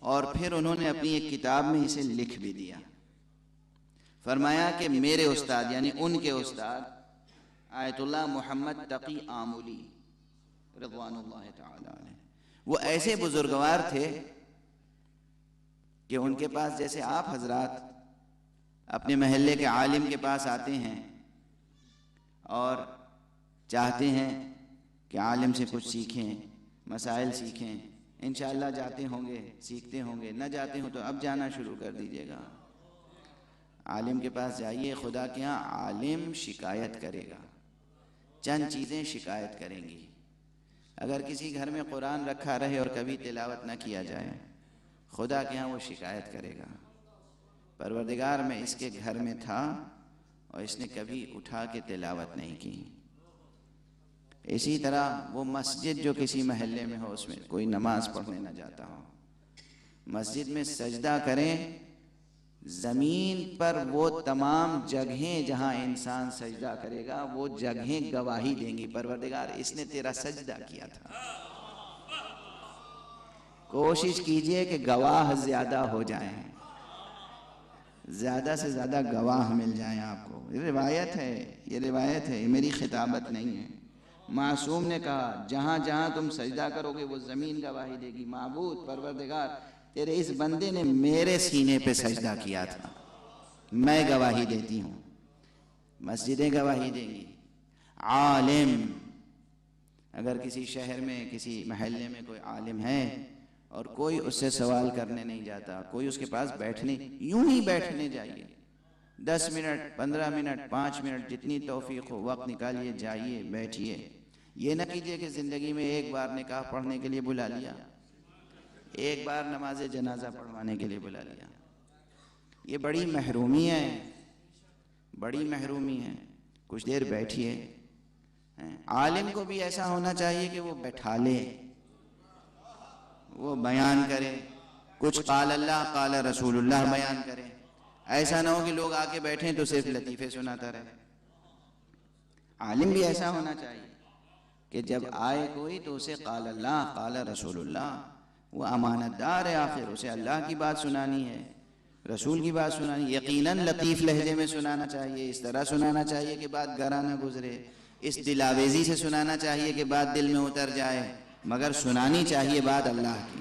اور پھر انہوں نے اپنی ایک کتاب میں اسے لکھ بھی دیا. فرمایا کہ میرے استاد یعنی ان کے استاد آیت اللہ محمد تقی آمولی رضوان اللہ تعالی علیہ، وہ ایسے بزرگوار تھے کہ ان کے پاس جیسے آپ حضرات اپنے محلے کے عالم کے پاس آتے ہیں اور چاہتے ہیں کہ عالم سے کچھ سیکھیں، مسائل سیکھیں، انشاءاللہ جاتے ہوں گے سیکھتے ہوں گے، نہ جاتے ہوں تو اب جانا شروع کر دیجیے گا. عالم کے پاس جائیے، خدا کے ہاں عالم شکایت کرے گا، چند چیزیں شکایت کریں گی. اگر کسی گھر میں قرآن رکھا رہے اور کبھی تلاوت نہ کیا جائے، خدا کے ہاں وہ شکایت کرے گا، پروردگار میں اس کے گھر میں تھا اور اس نے کبھی اٹھا کے تلاوت نہیں کی. اسی طرح وہ مسجد جو کسی محلے میں ہو، اس میں کوئی نماز پڑھنے نہ جاتا ہو، مسجد میں سجدہ کریں، زمین پر وہ تمام جگہیں جہاں انسان سجدہ کرے گا وہ جگہیں گواہی دیں گی، پروردگار اس نے تیرا سجدہ کیا تھا. کوشش کیجئے کہ گواہ زیادہ ہو جائیں، زیادہ سے زیادہ گواہ مل جائیں آپ کو. یہ روایت ہے، یہ میری خطابت نہیں ہے. معصوم نے کہا جہاں جہاں تم سجدہ کرو گے وہ زمین گواہی دے گی. معبود پروردگار تیرے اس بندے نے میرے سینے پہ سجدہ کیا تھا، میں گواہی دیتی ہوں. مسجدیں گواہی دیں گی. عالم، اگر کسی شہر میں کسی محلے میں کوئی عالم ہے اور کوئی اس سے سوال کرنے نہیں جاتا، کوئی اس کے پاس بیٹھنے، یوں ہی بیٹھنے جائیے، 10 منٹ 15 منٹ 5 منٹ جتنی توفیق ہو وقت نکالیے، جائیے بیٹھیے. یہ نہ کیجئے کہ زندگی میں ایک بار نکاح پڑھنے کے لیے بلا لیا، ایک بار نماز جنازہ پڑھوانے کے لیے بلا لیا. یہ بڑی محرومی ہے، بڑی محرومی ہے. کچھ دیر بیٹھیے. عالم کو بھی ایسا ہونا چاہیے کہ وہ بیٹھا لے، وہ بیان کرے، کچھ قال اللہ قال رسول اللہ بیان کرے. ایسا نہ ہو کہ لوگ آ کے بیٹھیں تو صرف لطیفے سناتا رہے. عالم بھی ایسا ہونا چاہیے کہ جب آئے کوئی تو اسے قال اللہ قال رسول اللہ، وہ امانت دار ہے، آخر اسے اللہ کی بات سنانی ہے، رسول کی بات سنانی. یقیناً لطیف لہجے میں سنانا چاہیے، اس طرح سنانا چاہیے کہ بات گراں نہ گزرے، اس دلاویزی سے سنانا چاہیے کہ بات دل میں اتر جائے، مگر سنانی چاہیے بات اللہ کی.